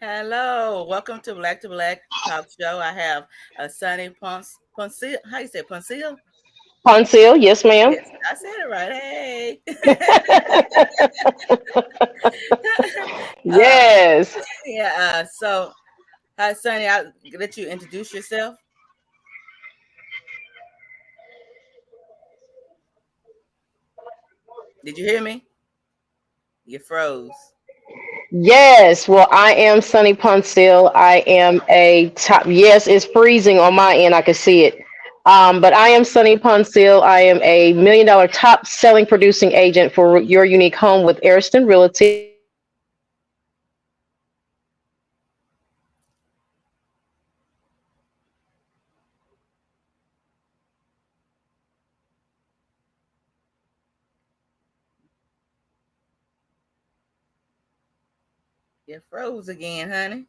Hello, welcome to Black Talk Show. I have a Sunny Pouncil. How you say Pouncil? Pouncil, yes, ma'am. Yes, I said it right. Hey, uh, Yes. yeah. So, hi, Sunny. I'll let you introduce yourself. Did you hear me? You froze. Yes. Well, I am Sunny Pouncil. I am a top. Yes, it's freezing on my end. I can see it. But I am Sunny Pouncil. I am a $1 million top selling producing agent for your unique home with Ariston Realty. I am also a podcast host for the Neighborhood Gems with Sunny Pouncil. I am also a podcast host for the Neighborhood Gems with Sunny Pouncil. You froze again, honey.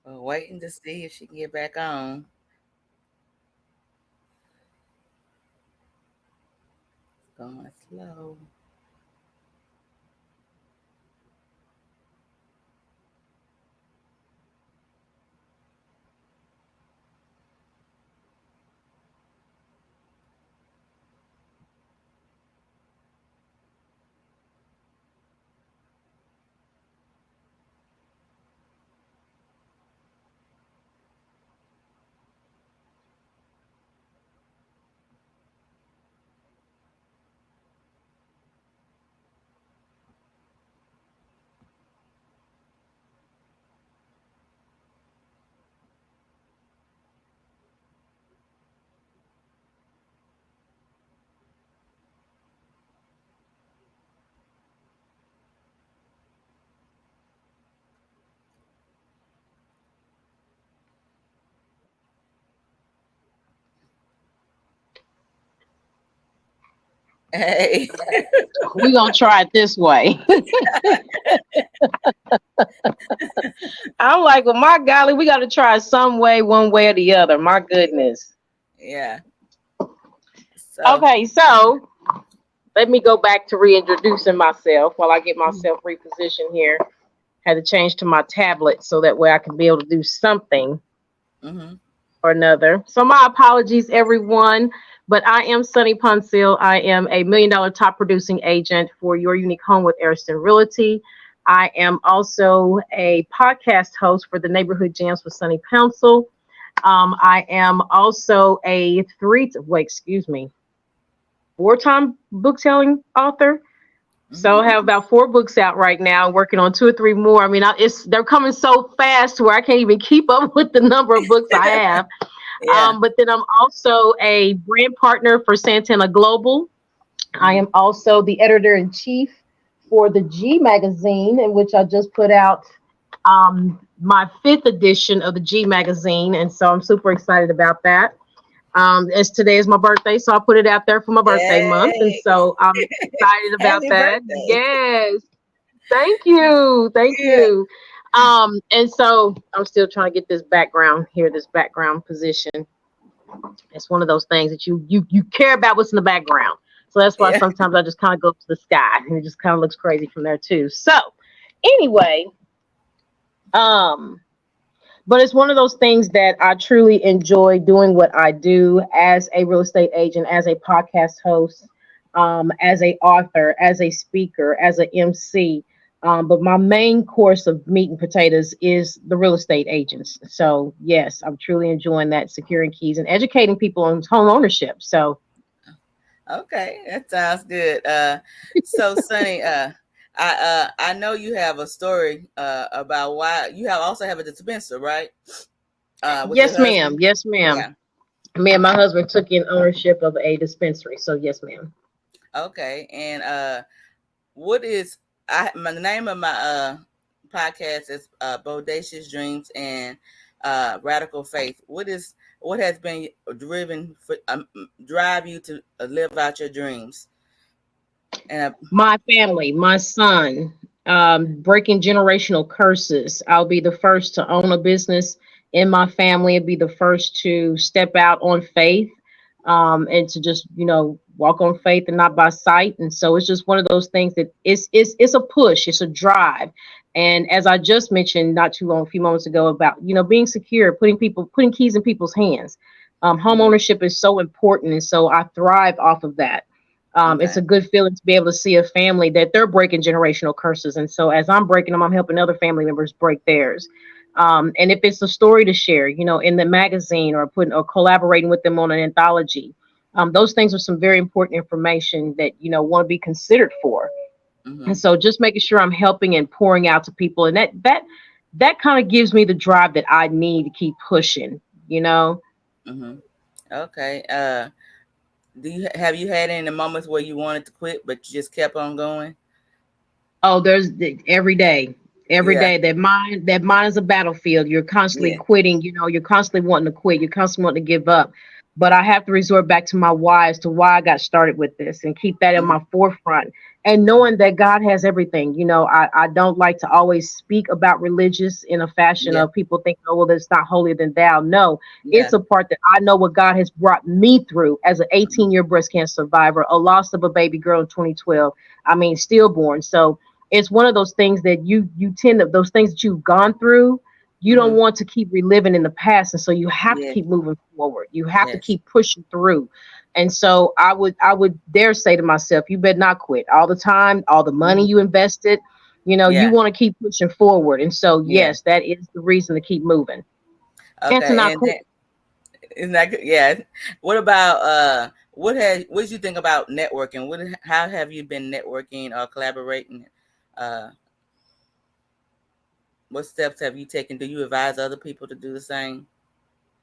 We're waiting to see if she can get back on. It's going slow. Hey, We're going to try it this way. I'm like, well, my golly, we got to try it some way, one way or the other. My goodness. yeah. So, Okay, so let me go back to reintroducing myself while I get myself repositioned here. Had to change to my tablet so that way I can be able to do something mm-hmm. or another. So my apologies, everyone. But I am Sunny Pouncil. I am a $1 million top producing agent for your unique home with Ariston Realty. I am also a podcast host for the Neighborhood Gems with Sunny Pouncil. I am also a four-time book-selling author. So I Mm-hmm. have about four books out right now, working on two or three more. I mean, they're coming so fast to where I can't even keep up with the number of books I have. Yeah. But then I'm also a brand partner for Santana Global. I Mm-hmm. am also the editor in chief for the G magazine, in which I just put out my fifth edition of the G magazine, and so I'm super excited about that. As today is my birthday, so I put it out there for my birthday month, and Yay! so I'm excited about Happy that. birthday! Yes, thank you, thank Yeah. you. And so I'm still trying to get this background here, this background position. It's one of those things that you care about what's in the background. So that's why Yeah. sometimes I just kind of go to the sky, and it just kind of looks crazy from there too. So anyway, um, but it's one of those things that I truly enjoy doing what I do as a real estate agent, as a podcast host, as a author, as a speaker, as an MC. But my main course of meat and potatoes is the real estate agents. So yes, I'm truly enjoying that, securing keys and educating people on home ownership. So Okay, that sounds good. So Sunny, I know you have a story about why you have also have a dispenser, right? With your yes, ma'am. husband. Yes, ma'am. Yeah. Me and my husband took in ownership of a dispensary. So yes, ma'am. Okay. And what is the name of my podcast is Bodacious Dreams and Radical Faith. What has been driven for drive you to live out your dreams? And My family, my son, breaking generational curses. I'll be the first to own a business in my family and be the first to step out on faith, and to just, walk on faith and not by sight. And so it's just one of those things that it's a push, it's a drive. And as I just mentioned not too long, a few moments ago, about, being secure, putting keys in people's hands. Home mm, ownership is so important. And so I thrive off of that. It's okay. a good feeling to be able to see a family that they're breaking generational curses. And so as I'm breaking them, I'm helping other family members break theirs. And if it's a story to share, in the magazine, or putting or collaborating with them on an anthology, those things are some very important information that, want to be considered for. And Mm-hmm. so just making sure I'm helping and pouring out to people. And that kind of gives me the drive that I need to keep pushing, you know. Mm-hmm. Okay. Do you have you had any moments where you wanted to quit but you just kept on going? Oh, every day, every Yeah. day. That mind is a battlefield. You're constantly Yeah. quitting. You're constantly wanting to quit. You're constantly wanting to give up. But I have to resort back to my why as to why I got started with this, and keep that in Mm-hmm. my forefront. And knowing that God has everything. I don't like to always speak about religious in a fashion Yeah. of people think, oh, well, that's not holier than thou. No, Yeah. it's a part that I know what God has brought me through as an Mm-hmm. 18-year breast cancer survivor, a loss of a baby girl in 2012. I mean, stillborn. So it's one of those things that you tend to, those things that you've gone through, you don't Mm-hmm. want to keep reliving in the past. And so you have to Yeah. keep moving forward. You have to Yes. keep pushing through. And so I would dare say to myself, you better not quit. All the time, all the money Mm-hmm. you invested, you Yeah. want to keep pushing forward. And so Yeah. yes, that is the reason to keep moving and to Okay. not And quit. then isn't that good? Yeah. What about what did you think about networking? How have you been networking or collaborating? Uh, what steps have you taken? Do you advise other people to do the same?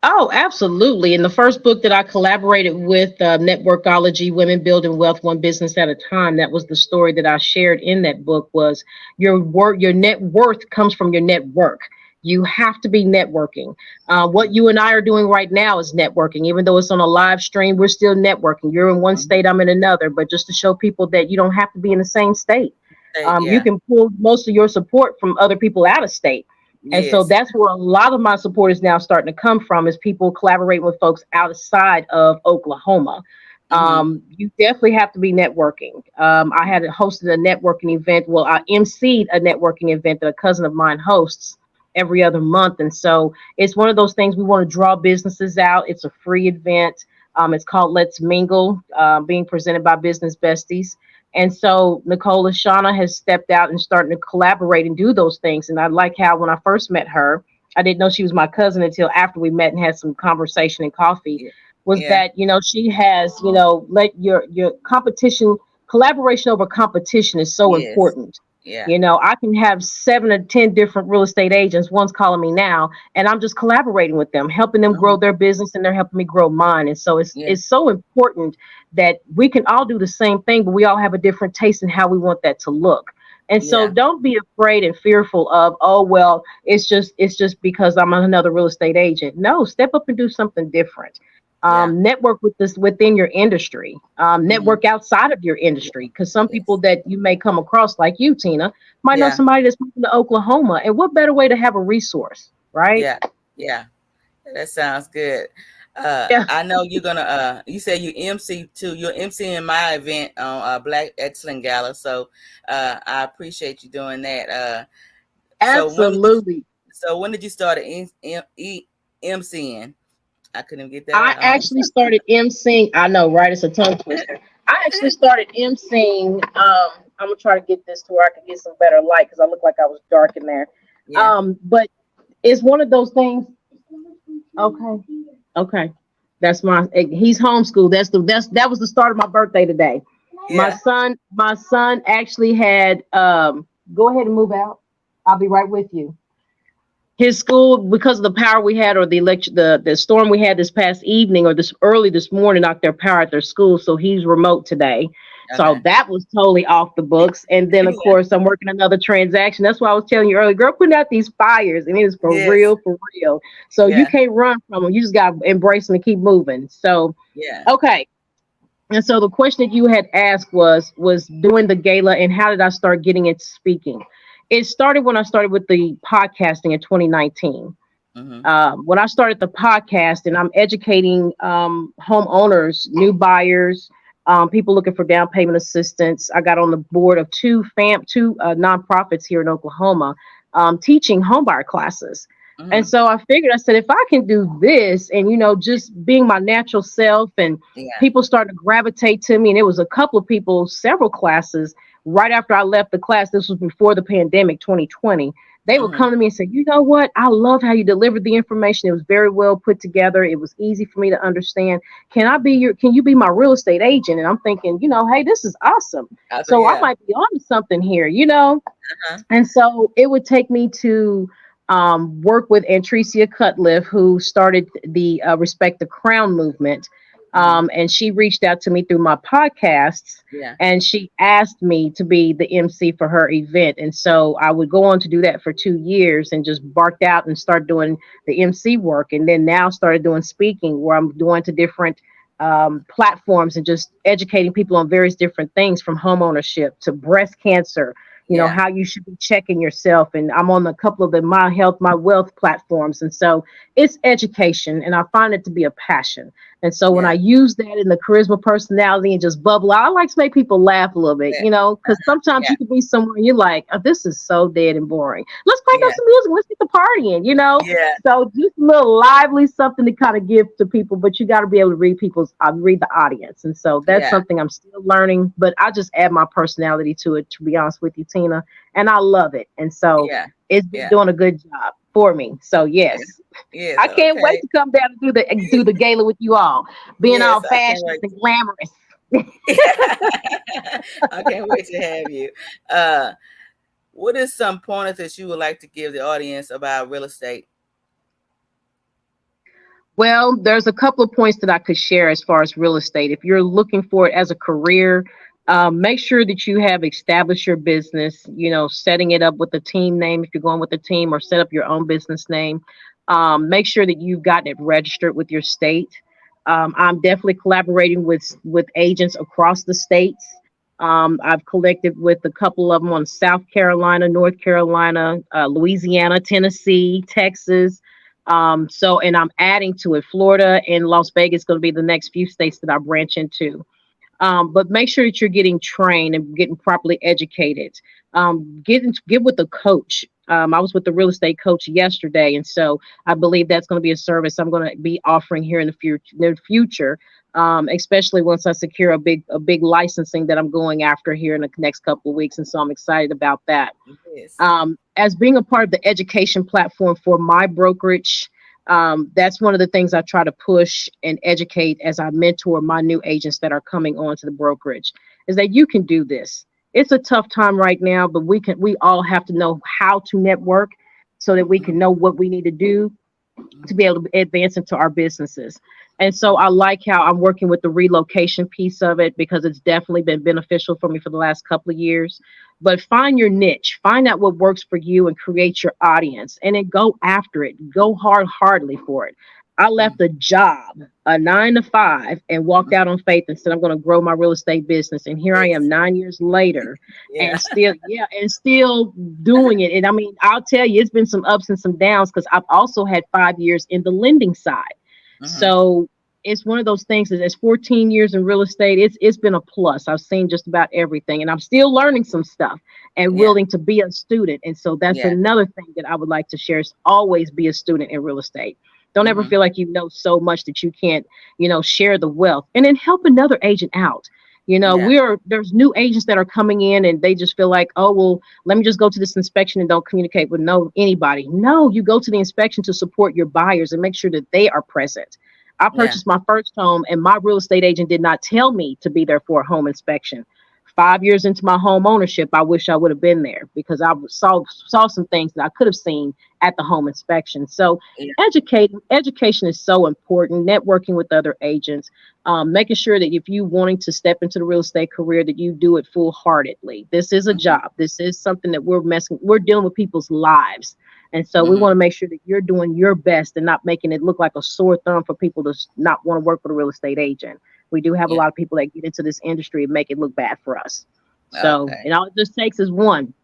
Oh, absolutely. In the first book that I collaborated with, Networkology, Women Building Wealth One Business at a Time, that was the story that I shared in that book. Was your net worth comes from your network. You have to be networking. What you and I are doing right now is networking. Even though it's on a live stream, we're still networking. You're in one Mm-hmm. state, I'm in another, but just to show people that you don't have to be in the same state. You Yeah. can pull most of your support from other people out of state. And so Yes. that's where a lot of my support is now starting to come from, is people collaborating with folks outside of Oklahoma. Mm-hmm. You definitely have to be networking. I had hosted a networking event. Well, I emceed a networking event that a cousin of mine hosts every other month. And so it's one of those things, we want to draw businesses out. It's a free event. It's called Let's Mingle, being presented by Business Besties. And so Nicole Shauna has stepped out and starting to collaborate and do those things. And I like how when I first met her, I didn't know she was my cousin until after we met and had some conversation and coffee. Yeah. Was Yeah. that, she has, let your competition, collaboration over competition is so Yes. important. Yeah. I can have 7 or 10 different real estate agents. One's calling me now, and I'm just collaborating with them, helping them Mm-hmm. grow their business, and they're helping me grow mine. And so it's Yeah. it's so important that we can all do the same thing, but we all have a different taste in how we want that to look. And so Yeah. don't be afraid and fearful of, oh well, it's just because I'm another real estate agent. No, step up and do something different. Yeah. Network with this within your industry. Mm-hmm. Network outside of your industry, because some people Yes. that you may come across, like you, Tina, might know Yeah. somebody that's moving to Oklahoma. And what better way to have a resource, right? Yeah. Yeah. That sounds good. Yeah, I know you're gonna. You said you MC too. You're MCing my event on Black Excellent Gala, so I appreciate you doing that. So when did you? absolutely. So when did you start MCing? I couldn't get that I out. actually started emceeing. I know, right? It's a tongue twister. I actually started emceeing. I'm gonna try to get this to where I can get some better light because I look like I was dark in there. Yeah. But it's one of those things. Okay, okay. That's my. He's homeschooled. That was the start of my birthday today. My Yeah. son, my son actually had. Go ahead and move out. I'll be right with you. his school, because of the power we had, or the election, the storm we had this past evening, or this early this morning, knocked their power at their school, so he's remote today. So Okay. that was totally off the books. And then of Yeah. course I'm working another transaction. That's why I was telling you earlier, girl, putting out these fires, and it is for Yes. real, for real. So you Yeah. can't run from them. You just gotta embrace them and keep moving. So Yeah. okay. And so the question that you had asked was doing the gala, and how did I start getting into speaking? It started when I started with the podcasting in 2019. Mm-hmm. When I started the podcast, and I'm educating homeowners, new buyers, people looking for down payment assistance. I got on the board of two nonprofits here in Oklahoma, teaching homebuyer classes. And Mm-hmm. so I figured, I said, if I can do this, and just being my natural self, and Yeah. people started to gravitate to me, and it was a couple of people, several classes right after I left the class. This was before the pandemic, 2020. They would Mm-hmm. come to me and say, you know what? I love how you delivered the information. It was very well put together. It was easy for me to understand. Can you be my real estate agent? And I'm thinking, hey, this is awesome. Also, So I yeah. might be on to something here. Uh-huh. And so it would take me to work with Antricia Cutliff, who started the Respect the Crown movement. Mm-hmm. And she reached out to me through my podcasts, Yeah. and she asked me to be the MC for her event. And so I would go on to do that for 2 years, and just barked out and started doing the MC work. And then now started doing speaking, where I'm going to different platforms and just educating people on various different things, from home ownership to breast cancer, Yeah. how you should be checking yourself. And I'm on a couple of the My Health, My Wealth platforms. And so it's education, and I find it to be a passion. And so when I Yeah. use that in the charisma, personality, and just bubble out, I like to make people laugh a little bit, Yeah. because sometimes Yeah. you can be somewhere and you're like, oh, this is so dead and boring. Let's crank up Yeah. some music. Let's get the partying. Yeah. So just a little lively something to kind of give to people, but you got to be able to read the audience. And so that's Yeah. something I'm still learning, but I just add my personality to it, to be honest with you, Tina. And I love it. And so Yeah. it's been Yeah. doing a good job for me. So Yeah. yes. Yes. I can't wait Okay. to come down and do the gala with you all, being Yes. all I can't fashionable wait. and glamorous. I can't wait to have you. Uh, what is some pointers that you would like to give the audience about real estate? Well, there's a couple of points that I could share as far as real estate. If you're looking for it as a career, make sure that you have established your business, setting it up with a team name if you're going with a team, or set up your own business name. Make sure that you've gotten it registered with your state. I'm definitely collaborating with agents across the states. I've collected with a couple of them on South Carolina, North Carolina, Louisiana, Tennessee, Texas. And I'm adding to it. Florida and Las Vegas going to be the next few states that I branch into. But make sure that you're getting trained and getting properly educated. Get with a coach. I was with the real estate coach yesterday, and so I believe that's going to be a service I'm going to be offering here in the future. Especially once I secure a big licensing that I'm going after here in the next couple of weeks, and so I'm excited about that. Yes. As being a part of the education platform for my brokerage, that's one of the things I try to push and educate as I mentor my new agents that are coming on to the brokerage, is that you can do this. It's a tough time right now, but we all have to know how to network, so that we Mm-hmm. can know what we need to do to be able to advance into our businesses. And so I like how I'm working with the relocation piece of it, because it's definitely been beneficial for me for the last couple of years. But find your niche, find out what works for you, and create your audience, and then go after it. Go hardly for it. I left a job, a 9 to 5, and walked out on faith and said, I'm going to grow my real estate business. And here I am Yes. 9 years later, Yeah. and still, yeah, and still doing it. And I mean, I'll tell you, it's been some ups and some downs, because I've also had 5 years in the lending side. Mm-hmm. So it's one of those things that, as 14 years in real estate, it's been a plus. I've seen just about everything, and I'm still learning some stuff and Yeah. willing to be a student. And so that's Yeah. another thing that I would like to share, is always be a student in real estate. Don't ever Mm-hmm. feel like you know so much that you can't, share the wealth, and then help another agent out. Yeah. There's new agents that are coming in, and they just feel like, oh well, let me just go to this inspection and don't communicate with anybody. No, you go to the inspection to support your buyers and make sure that they are present. I Yeah. purchased my first home, and my real estate agent did not tell me to be there for a home inspection. 5 years into my home ownership, I wish I would have been there because I saw some things that I could have seen at the home inspection. So Yeah. education is so important. Networking with other agents, making sure that if you wanting to step into the real estate career, that you do it full heartedly. This is a Mm-hmm. job. This is something that we're dealing with people's lives. And so we Mm-hmm. want to make sure that you're doing your best and not making it look like a sore thumb for people to not want to work with a real estate agent. We do have a Yeah. lot of people that get into this industry and make it look bad for us. So, Okay. and all it just takes is one.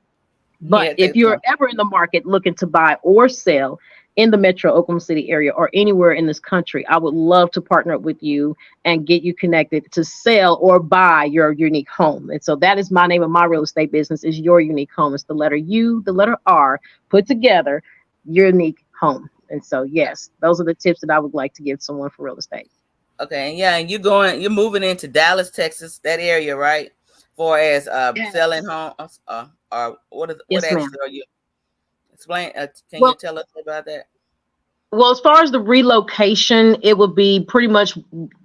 Yeah, But it if takes you're one. ever in the market looking to buy or sell in the metro Oklahoma City area or anywhere in this country, I would love to partner up with you and get you connected to sell or buy your unique home. And so that is my name of my real estate business is Your Unique Home. It's the letter U, the letter R put together, Unique Home. And so, yes, those are the tips that I would like to give someone for real estate. Okay, yeah, and you're moving into Dallas, Texas, that area, right? For as selling Yes. homes, or what Yes, ma'am. actually are you explain? Can you Well, tell us about that? Well, as far as the relocation, it would be pretty much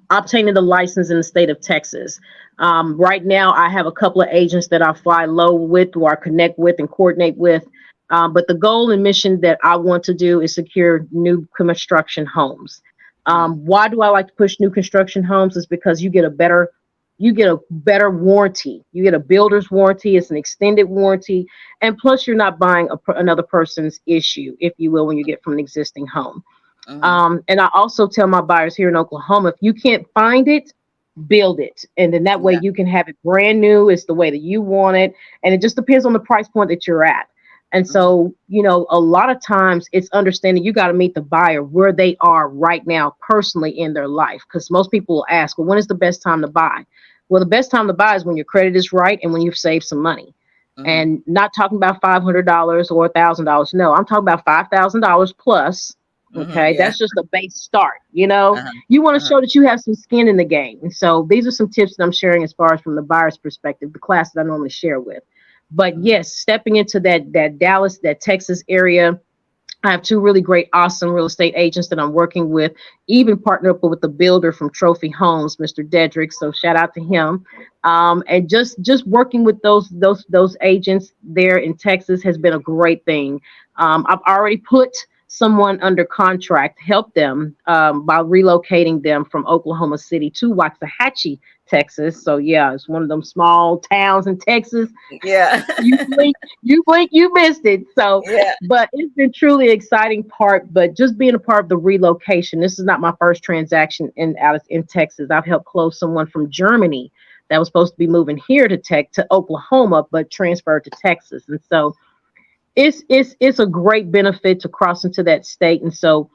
obtaining the license in the state of Texas. Right now, I have a couple of agents that I fly low with, or I connect with, and coordinate with. But the goal and mission that I want to do is secure new construction homes. Mm-hmm. Why do I like to push new construction homes? Is because you get a better warranty. You get a builder's warranty. It's an extended warranty, and plus you're not buying another person's issue, if you will, when you get from an existing home. Mm-hmm. And I also tell my buyers here in Oklahoma, if you can't find it, build it, and then that way Yeah. you can have it brand new. It's the way that you want it, and it just depends on the price point that you're at. And Mm-hmm. so, a lot of times it's understanding you got to meet the buyer where they are right now, personally in their life. Because most people will ask, well, when is the best time to buy? Well, the best time to buy is when your credit is right and when you've saved some money. Mm-hmm. And not talking about $500 or $1,000. No, I'm talking about $5,000 plus. Mm-hmm. Okay, Yeah. that's just a base start. You Uh-huh. you want to Uh-huh. show that you have some skin in the game. And so these are some tips that I'm sharing as far as from the buyer's perspective, the class that I normally share with. But Mm-hmm. yes, stepping into that Dallas, that Texas area, I have two really great, awesome real estate agents that I'm working with. Even partner up with the builder from Trophy Homes, Mr. Dedrick. So shout out to him. And just working with those agents there in Texas has been a great thing. I've already put someone under contract to help them by relocating them from Oklahoma City to Waxahachie, Texas. So yeah, it's one of them small towns in Texas. Yeah. You blink, you missed it. So, Yeah. but it's been truly exciting part. But just being a part of the relocation, this is not my first transaction in Texas. I've helped close someone from Germany that was supposed to be moving here to Oklahoma, but transferred to Texas. And so it's a great benefit to cross into that state. And so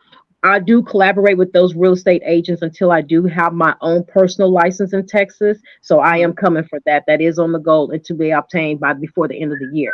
I do collaborate with those real estate agents until I do have my own personal license in Texas. So I Mm-hmm. am coming for that. That is on the goal and to be obtained by before the end of the year.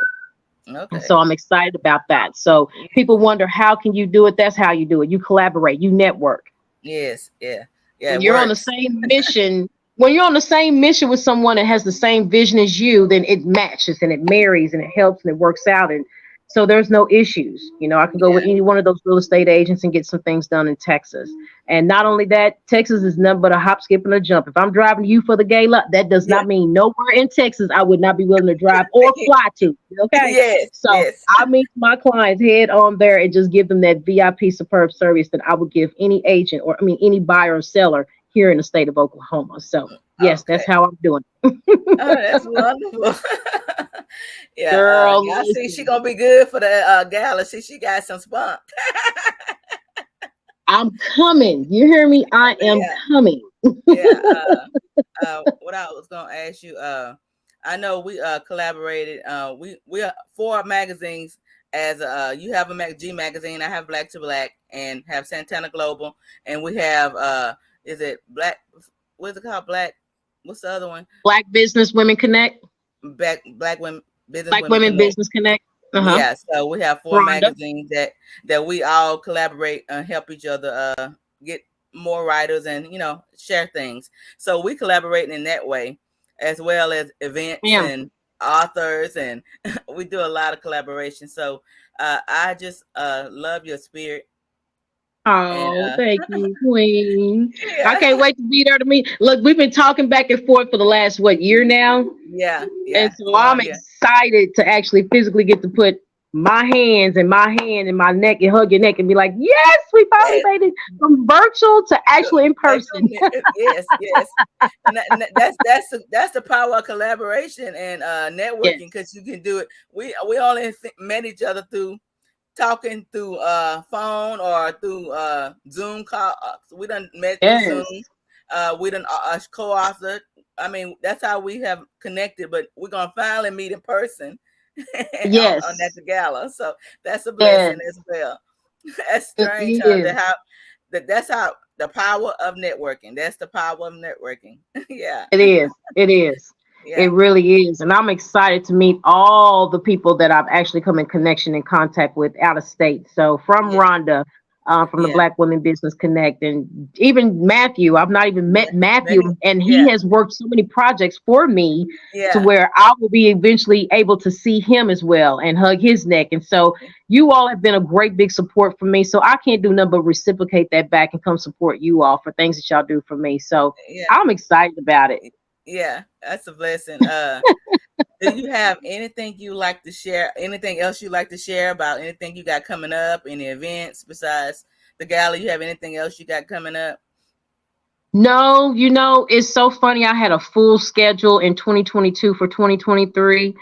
And Okay. so I'm excited about that. So people wonder, how can you do it? That's how you do it. You collaborate, you network. Yes. Yeah. Yeah. When It you're on the works. same mission, when you're on the same mission with someone that has the same vision as you, then it matches and it marries and it helps and it works out. And so there's no issues. I can go with Yeah. any one of those real estate agents and get some things done in Texas. And not only that, Texas is nothing but a hop, skip, and a jump. If I'm driving to you for the gala, that does Yeah. not mean nowhere in Texas I would not be willing to drive or fly to. Okay. Yes. So Yes. I meet my clients head on there and just give them that VIP superb service that I would give any agent, or I mean any buyer or seller here in the state of Oklahoma. So yes, Okay. that's how I'm doing. Oh, that's wonderful. Yeah, Girl, y'all see she listen, gonna be good for the gala. She got some spunk. I'm coming. You hear me? I am Yeah, coming. yeah. What I was gonna ask you, I know we collaborated. We are four magazines. As you have a G magazine, I have Black to Black, and have Santana Global, and we have is it Black? What's it called? Black. What's the other one? Black Business Women Connect. Black women business Black women Women connect. Business Connect. Uh-huh. Yeah, so we have four Rhonda. magazines that we all collaborate and help each other get more writers and share things. So we collaborate in that way, as well as events Ma'am. and authors, and we do a lot of collaboration. So I just love your spirit, And Oh, thank you, Queen. I yeah, can't wait to be there to meet. Look, we've been talking back and forth for the last year now, yeah, and yeah. It's so a I'm long year. excited to actually physically get to put my hands and my hand in my neck and hug your neck and be like, yes, we finally Yes. made it from virtual to actually in person. Yes, yes, and that's the power of collaboration and networking, Yes, because you can do it. We only met each other through talking through phone or through Zoom call. We done met through Zoom. yes, We done co-authored. I mean, that's how we have connected. But we're gonna finally meet in person on that yes, gala. So that's a blessing yes. as well. That's It strange how is. that's how the power of networking. That's the power of networking. Yeah, It is. It is. It yeah, really is. And I'm excited to meet all the people that I've actually come in connection and contact with out of state. So from yeah, Rhonda, from the yeah, Black Women Business Connect, and even Matthew. I've not even met yeah. Matthew, Many, and he yeah, has worked so many projects for me to yeah, where I will be eventually able to see him as well and hug his neck. And so you all have been a great big support for me. So I can't do nothing but reciprocate that back and come support you all for things that y'all do for me. So yeah, I'm excited about it. yeah. That's a blessing. Do you have anything you like to share? Anything else you like to share about anything you got coming up? Any events besides the gala? You have anything else you got coming up? No, it's so funny. I had a full schedule in 2022 for 2023,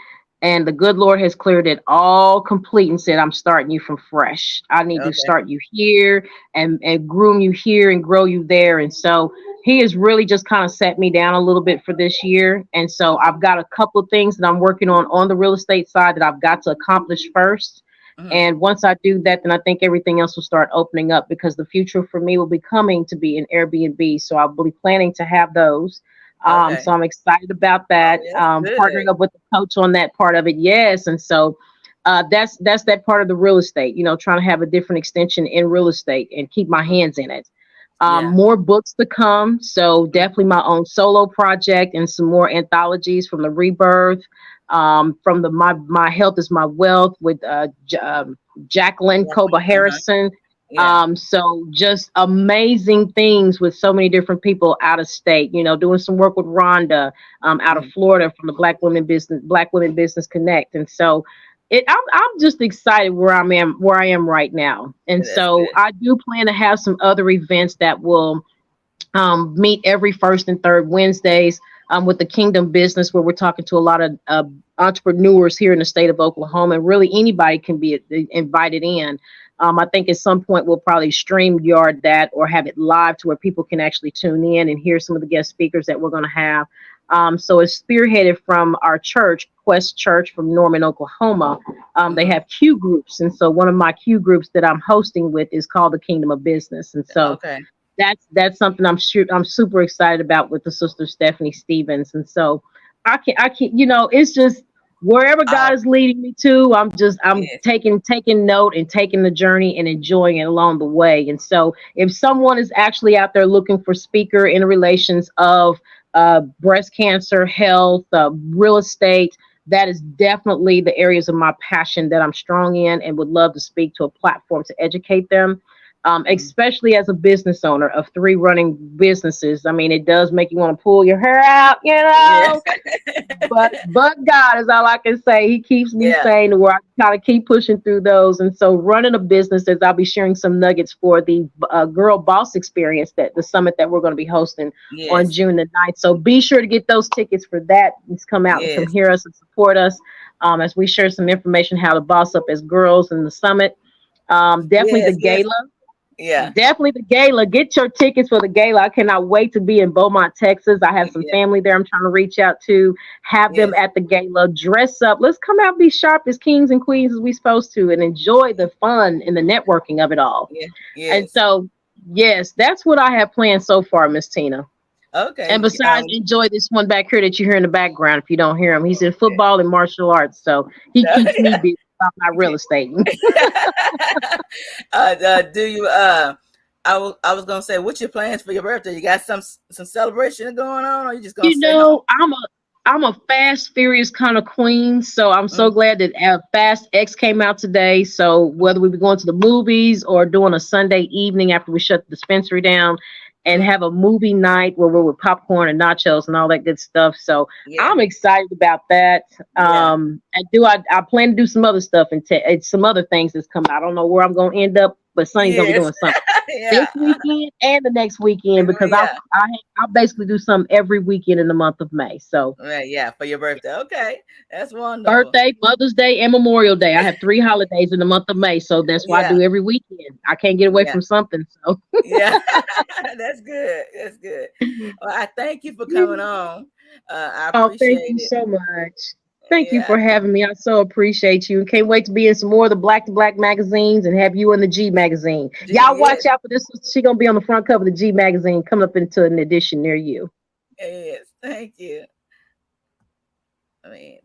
and the good Lord has cleared it all complete and said, I'm starting you from fresh. I need to Okay. start you here and groom you here and grow you there. And so he has really just kind of set me down a little bit for this year. And so Okay. I've got a couple of things that I'm working on the real estate side that I've got to accomplish first. Hmm. And once I do that, then I think everything else will start opening up because the future for me will be coming to be an Airbnb. So I'll be planning to have those. Okay. So I'm excited about Oh, that. that's Partnering good. up with the coach on that part of it, yes. And so that's that part of the real estate. Trying to have a different extension in real estate and keep my Hmm. hands in it. Yeah. More books to come. So Mhm. definitely my own solo project and some more anthologies from the Rebirth, from the my health is my wealth with Jacqueline Koba Definitely. Uh-huh. Harrison. Yeah. So just amazing things with so many different people out of state. Doing some work with Rhonda out of Mhm. Florida from the Black Women Business Connect, and so I'm just excited where I am right now. And That's so good. I do plan to have some other events that will meet every first and third Wednesdays with the Kingdom Business, where we're talking to a lot of entrepreneurs here in the state of Oklahoma, and really anybody can be invited in. I think at some point we'll probably stream yard that or have it live to where people can actually tune in and hear some of the guest speakers that we're going to have. So it's spearheaded from our church, Quest Church from Norman, Oklahoma. They Hmm. have Q groups, and so one of my Q groups that I'm hosting with is called the Kingdom of Business, and so Okay. that's something I'm super excited about with the sister Stephanie Stevens. And so I can it's just wherever God Oh, is leading me to, I'm yes. taking note and taking the journey and enjoying it along the way. And so if someone is actually out there looking for speaker in relations of breast cancer, health, real estate, that is definitely the areas of my passion that I'm strong in and would love to speak to a platform to educate them, Mhm. especially as a business owner of three running businesses. I mean, it does make you want to pull your hair out, Yeah. but God is all I can say. He keeps me Yeah. sane to where I kind of keep pushing through those. And so, running a business, as I'll be sharing some nuggets for the Girl Boss Experience, that the summit that we're going to be hosting on Yes. June the 9th. So be sure to get those tickets for that. Just come out and come Yes. hear us and support us as we share some information how to boss up as girls in the summit. Definitely the Yes. Yes. gala. Yeah. Definitely the gala. Get your tickets for the gala. I cannot wait to be in Beaumont, Texas. I have some Yeah. family there I'm trying to reach out to, have them Yes. at the gala, dress up. Let's come out, be sharp as kings and queens as we supposed to, and enjoy the fun and the networking of it all. Yeah. And Yes. so, yes, that's what I have planned so far, Miss Tina. And Okay. besides, enjoy this one back here that you hear in the background if you don't hear him. He's in football and martial arts, so he keeps me busy about my real estate. Do you I was gonna say, what's your plans for your birthday? You got some celebration going on, or you just gonna You stay home? know, I'm a fast, furious kind of queen, so I'm so Mm, glad that Fast X came out today. So whether we be going to the movies or doing a Sunday evening after we shut the dispensary down, and mm, have a movie night where we're with popcorn and nachos and all that good stuff. So yeah, I'm excited about that. yeah, I plan to do some other stuff and some other things that's coming. I don't know where I'm going to end up, but Sonny's gonna be yes, doing something this yeah, weekend and the next weekend because yeah. I'll basically do something every weekend in the month of May. So Right, yeah, for your birthday. Okay, that's wonderful. birthday, Mother's Day, and Memorial Day. I have 3 holidays in the month of May, so that's why I Yeah, do every weekend. I can't get away yeah, from something. So yeah. That's good. That's good. Well, I thank you for coming on. I oh, thank appreciate you it. so much. Thank you Yeah, for having me. I so appreciate you. Can't wait to be in some more of the Black to Black magazines and have you in the G magazine. Y'all yes, watch out for this. She gonna be on the front cover of the G magazine coming up into an edition near you. yes. Thank you. I mean,